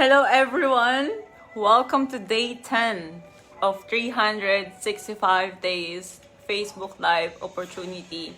Hello everyone! Welcome to day 10 of 365 days Facebook Live opportunity.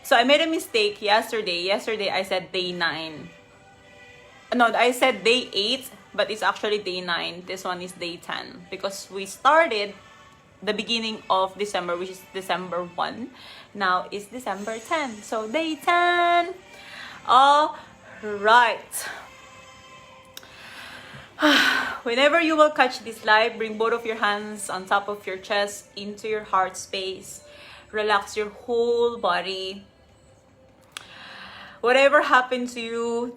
So I made a mistake yesterday. Yesterday I said day 9. No, I said day 8, but it's actually day 9. This one is day 10 because we started the beginning of December, which is December 1. Now it's December 10. So day 10. All right. Whenever you will catch this live, bring both of your hands on top of your chest into your heart space. Relax your whole body. Whatever happened to you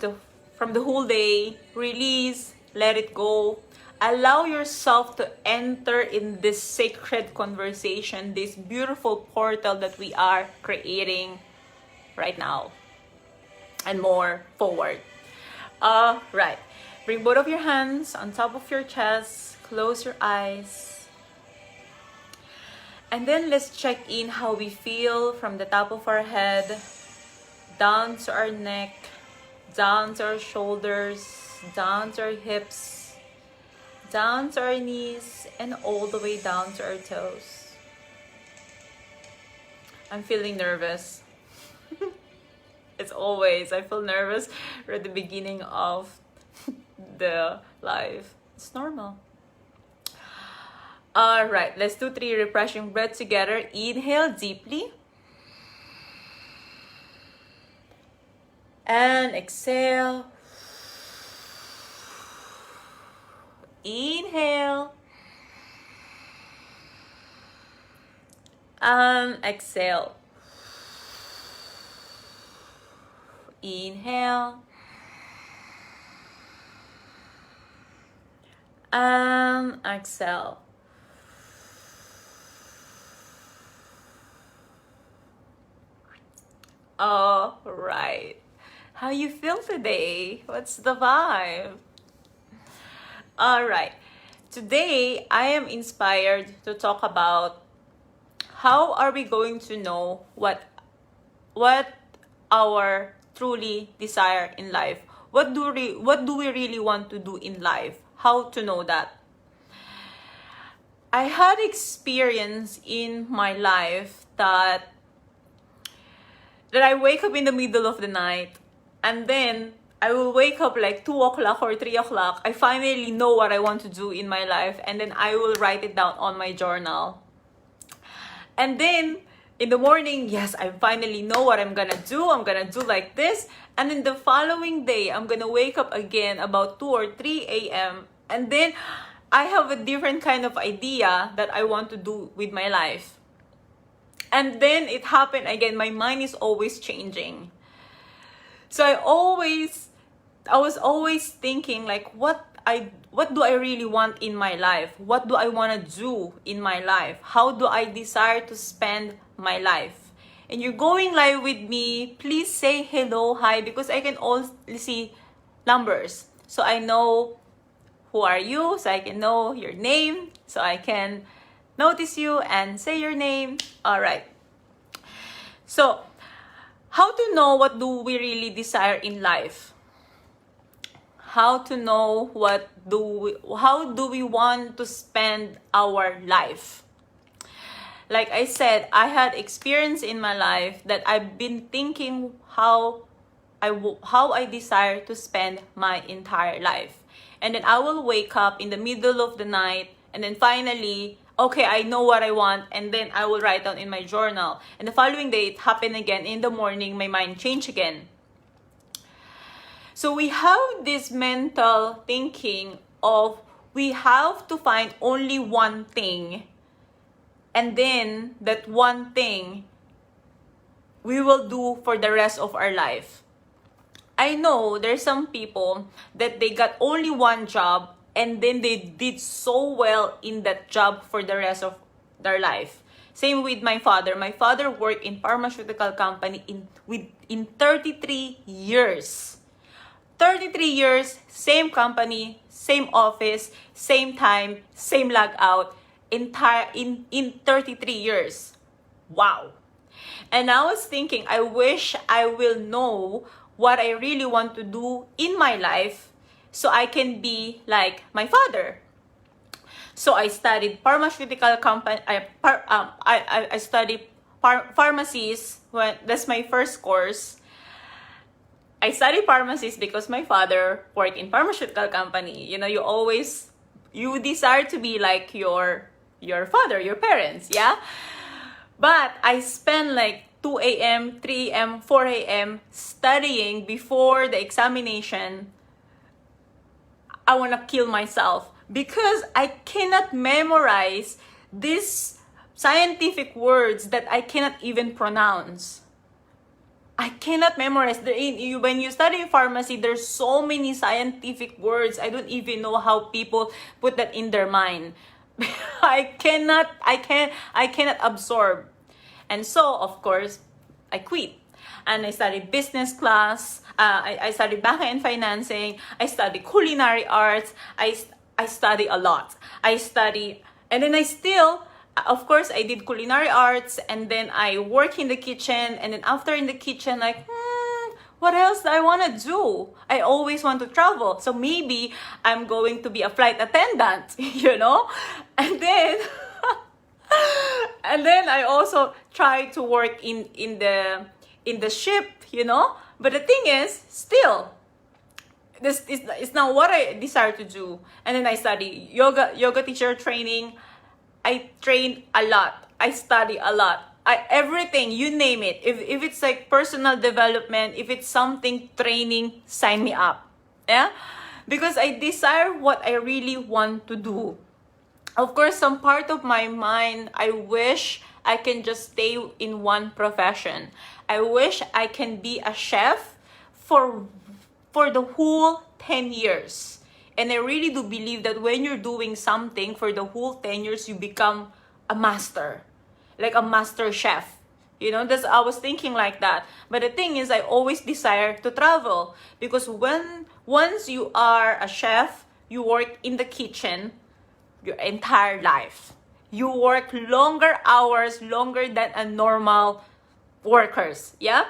from the whole day, release, let it go. Allow yourself to enter in this sacred conversation, this beautiful portal that we are creating right now. And more forward. Right. Bring both of your hands on top of your chest. Close your eyes. And then let's check in how we feel from the top of our head, down to our neck, down to our shoulders, down to our hips, down to our knees, and all the way down to our toes. I'm feeling nervous. It's always, I feel nervous at the beginning of the live. It's normal. All right, let's do 3 refreshing breaths together. Inhale deeply. And exhale. Inhale. And exhale. Inhale. And exhale. All right. How you feel today? What's the vibe? All right. Today, I am inspired to talk about how are we going to know what our truly desire in life. What do we really want to do in life? How to know that? I had experience in my life that I wake up in the middle of the night and then I will wake up like 2 o'clock or 3 o'clock. I finally know what I want to do in my life and then I will write it down on my journal. And then in the morning, yes, I finally know what I'm gonna do. I'm gonna do like this. And then the following day, I'm gonna wake up again about 2 or 3 a.m. And then I have a different kind of idea that I want to do with my life. And then it happened again. My mind is always changing. So I was always thinking like, what do I really want in my life? What do I want to do in my life? How do I desire to spend my life? And you're going live with me, please say hello, hi, because I can only see numbers. So I know who are you, so I can know your name, so I can notice you and say your name. All right. So, how to know what do we really desire in life? How to know how do we want to spend our life? Like I said, I had experience in my life that I've been thinking how I desire to spend my entire life. And then I will wake up in the middle of the night and then finally, okay, I know what I want, and then I will write down in my journal. And the following day, it happened again. In the morning, my mind changed again. So we have this mental thinking of we have to find only one thing, and then that one thing we will do for the rest of our life. I know there's some people that they got only one job and then they did so well in that job for the rest of their life. Same with my father. My father worked in pharmaceutical company in 33 years. 33 years, same company, same office, same time, same log out, in 33 years. Wow. And I was thinking, I wish I will know what I really want to do in my life so I can be like my father. So I studied pharmaceutical company. I studied pharmacies. When that's my first course. I studied pharmacies because my father worked in pharmaceutical company. You know, you desire to be like your father, your parents, yeah? But I spent like 2 a.m., 3 a.m., 4 a.m. studying before the examination. I want to kill myself because I cannot memorize these scientific words that I cannot even pronounce. I cannot memorize. When you study pharmacy, there's so many scientific words. I don't even know how people put that in their mind. I cannot absorb. And so, of course, I quit. And I studied business class. I studied banking and financing. I studied culinary arts. I study a lot. And then I still, of course, I did culinary arts, and then I work in the kitchen, and then after in the kitchen, like, what else do I want to do? I always want to travel, so maybe I'm going to be a flight attendant, you know? And then, and then I also try to work in the ship, you know? But the thing is, still, this is not what I desire to do. And then I study yoga teacher training. I train a lot. I study a lot. Everything, you name it. If it's like personal development, if it's something training, sign me up. Yeah? Because I desire what I really want to do. Of course, some part of my mind, I wish I can just stay in one profession. I wish I can be a chef for the whole 10 years. And I really do believe that when you're doing something for the whole 10 years, you become a master. Like a master chef. You know, I was thinking like that. But the thing is, I always desire to travel. Because once you are a chef, you work in the kitchen your entire life. You work longer hours, longer than a normal workers. Yeah?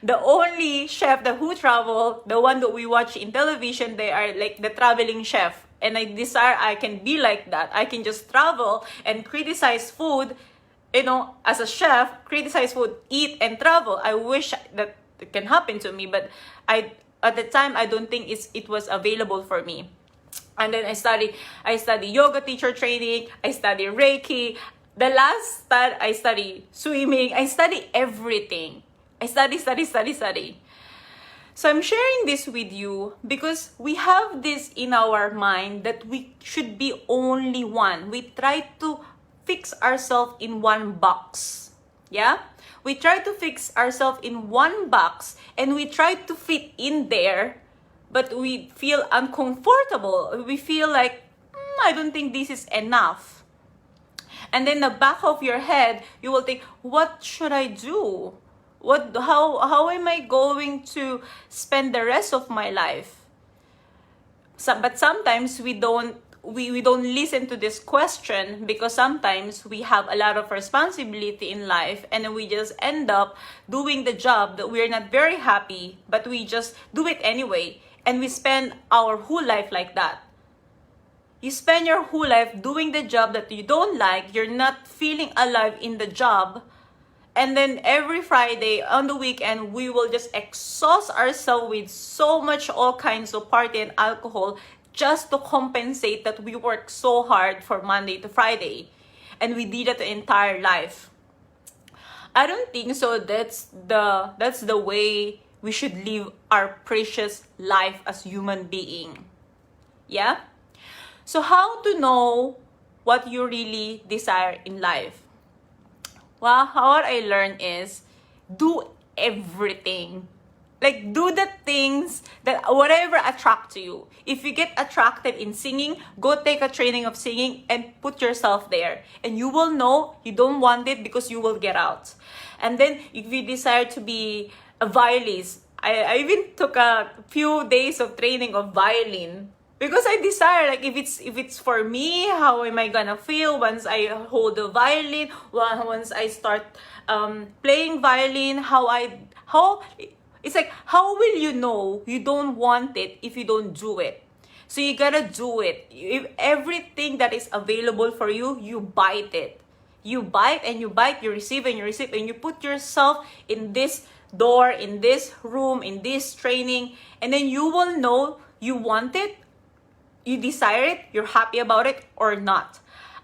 The only chef who travel, the one that we watch in television, they are like the traveling chef. And I desire I can be like that. I can just travel and criticize food, you know, as a chef, criticize food, eat and travel. I wish that it can happen to me, but at the time I don't think it was available for me. And then I study yoga teacher training, I study Reiki. The last I study swimming, I study everything. I study. So I'm sharing this with you because we have this in our mind that we should be only one. We try to fix ourselves in one box. Yeah? We try to fix ourselves in one box and we try to fit in there, but we feel uncomfortable. We feel like, I don't think this is enough. And then the back of your head, you will think, what should I do? How am I going to spend the rest of my life? But sometimes we don't listen to this question because sometimes we have a lot of responsibility in life and we just end up doing the job that we're not very happy, but we just do it anyway. And we spend our whole life like that. You spend your whole life doing the job that you don't like, you're not feeling alive in the job. And then every Friday on the weekend, we will just exhaust ourselves with so much all kinds of party and alcohol just to compensate that we work so hard for Monday to Friday. And we did it the entire life. I don't think so. That's the way we should live our precious life as human being. Yeah? So how to know what you really desire in life? Well, what I learned is do everything. Like, do the things that whatever attract to you. If you get attracted in singing, go take a training of singing and put yourself there. And you will know you don't want it because you will get out. And then if you desire to be a violinist, I even took a few days of training of violin. Because I desire, like, if it's for me, how am I gonna feel once I hold the violin? Once I start playing violin, it's like, how will you know you don't want it if you don't do it? So you gotta do it. If everything that is available for you, you bite it. You bite and you bite, you receive and you receive, and you put yourself in this door, in this room, in this training, and then you will know you want it, you desire it, you're happy about it or not.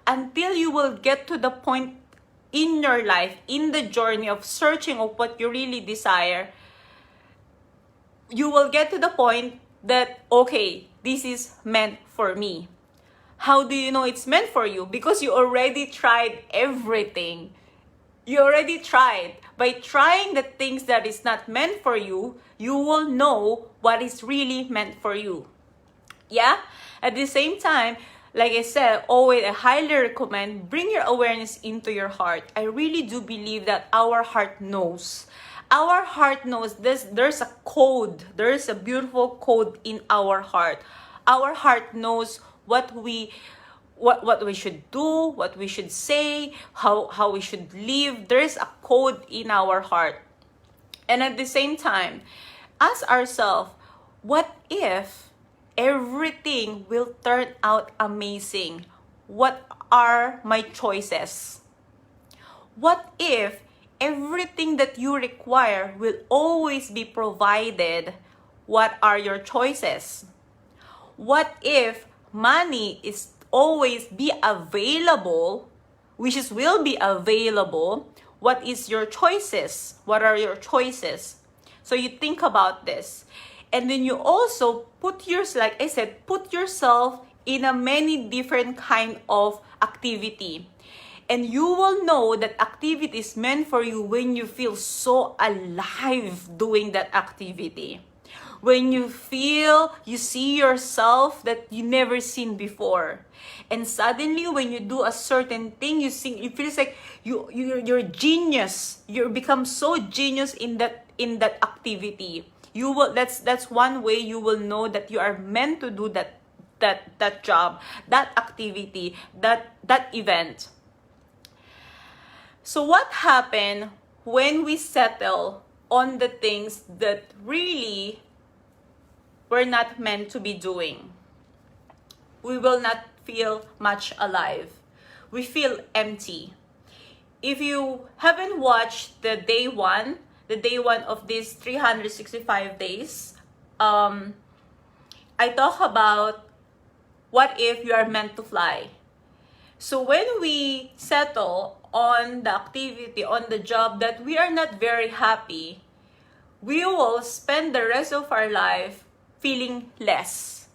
Until you will get to the point in your life, in the journey of searching of what you really desire, you will get to the point that, okay, this is meant for me. How do you know it's meant for you? Because you already tried everything. You already tried. By trying the things that is not meant for you, you will know what is really meant for you. Yeah? At the same time, like I said, always I highly recommend bring your awareness into your heart. I really do believe that our heart knows. Our heart knows this. There's a code. There's a beautiful code in our heart. Our heart knows what we should do, what we should say, how we should live. There's a code in our heart. And at the same time, ask ourselves, what if everything will turn out amazing? What are my choices? What if everything that you require will always be provided? What are your choices? What if money is always be available, wishes will be available? What is your choices? What are your choices? So you think about this. And then you also put yourself, like I said, put yourself in a many different kind of activity. And you will know that activity is meant for you when you feel so alive doing that activity. When you feel, you see yourself that you never seen before. And suddenly when you do a certain thing, you feel like you're genius. You become so genius in that activity. You will that's one way you will know that you are meant to do that job, that activity, that event. So what happened when we settle on the things that really we're not meant to be doing? We will not feel much alive. We feel empty. If you haven't watched the day one of these 365 days, I talk about what if you are meant to fly. So when we settle on the activity, on the job that we are not very happy, we will spend the rest of our life feeling less.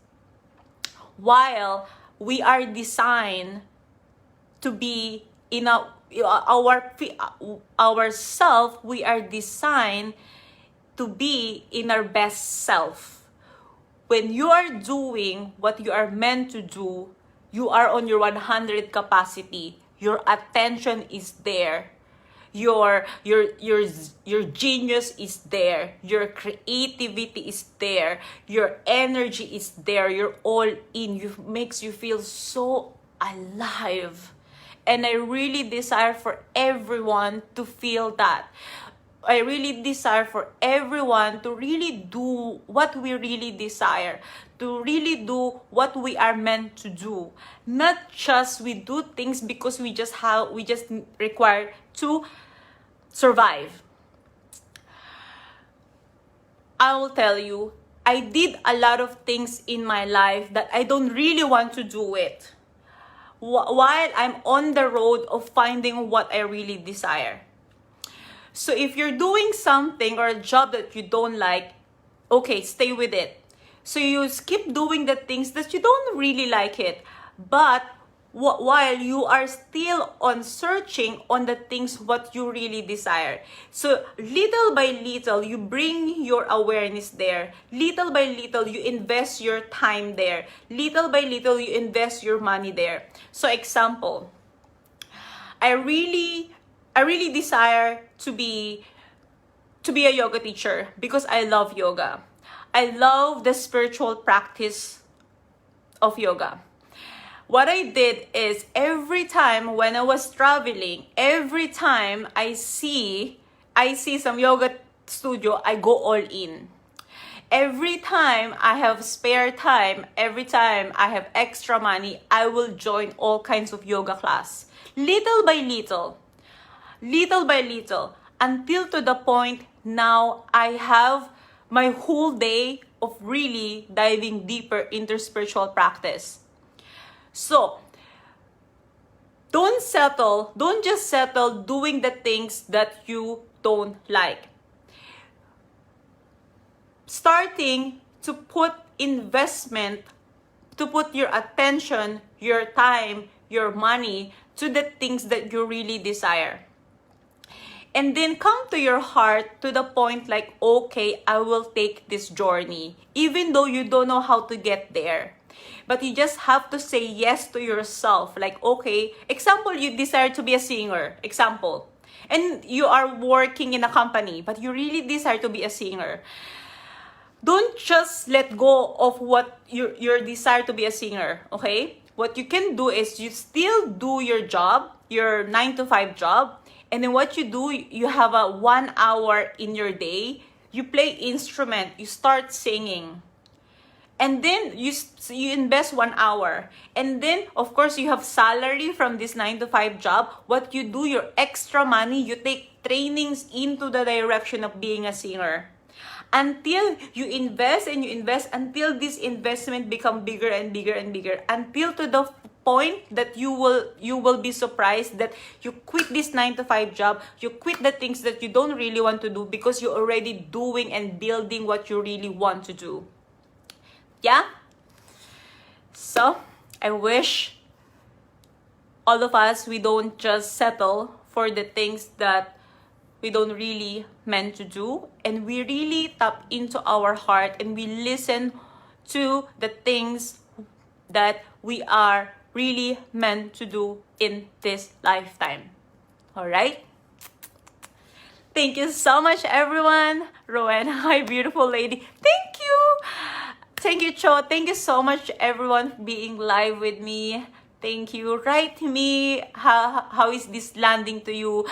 While we are designed to be in ourself, we are designed to be in our best self. When you are doing what you are meant to do, you are on your 100 capacity. Your attention is there. Your genius is there. Your creativity is there. Your energy is there. You're all in. It makes you feel so alive. And I really desire for everyone to feel that. I really desire for everyone to really do what we really desire, to really do what we are meant to do. Not just we do things because we just require to survive. I will tell you, I did a lot of things in my life that I don't really want to do it, while I'm on the road of finding what I really desire. So if you're doing something or a job that you don't like, okay, stay with it. So you keep doing the things that you don't really like it, but while you are still on searching on the things what you really desire. So little by little, you bring your awareness there. Little by little, you invest your time there. Little by little, you invest your money there. So example, I really desire to be a yoga teacher because I love yoga. I love the spiritual practice of yoga. What I did is every time when I was traveling, every time I see some yoga studio, I go all in. every time I have spare time, every time I have extra money, I will join all kinds of yoga class. Little by little, until to the point now I have my whole day of really diving deeper into spiritual practice. So, don't just settle doing the things that you don't like. Starting to put investment, to put your attention, your time, your money to the things that you really desire. And then come to your heart to the point like, okay, I will take this journey, even though you don't know how to get there. But you just have to say yes to yourself. Like, okay, example, you desire to be a singer, example. And you are working in a company, but you really desire to be a singer. Don't just let go of what your desire to be a singer, okay? What you can do is you still do your job, your 9-to-5 job, and then what you do, you have a 1 hour in your day, you play instrument, you start singing. And then you invest 1 hour. And then, of course, you have salary from this 9-to-5 job. What you do, your extra money, you take trainings into the direction of being a singer. Until you invest and you invest, until this investment become bigger and bigger and bigger, until to the point that you will be surprised that you quit this 9-to-5 job, you quit the things that you don't really want to do because you're already doing and building what you really want to do. Yeah? So, I wish all of us, we don't just settle for the things that we don't really meant to do, and we really tap into our heart and we listen to the things that we are really meant to do in this lifetime. All right? Thank you so much, everyone. Rowena, hi, beautiful lady. Thank you. Thank you, Cho. Thank you so much, everyone, for being live with me. Thank you. Write to me, how is this landing to you?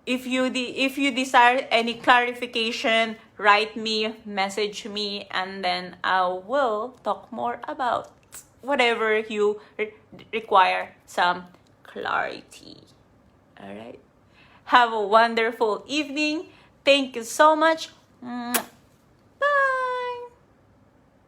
If you desire any clarification, write me, message me, and then I will talk more about whatever you require some clarity. All right. Have a wonderful evening. Thank you so much.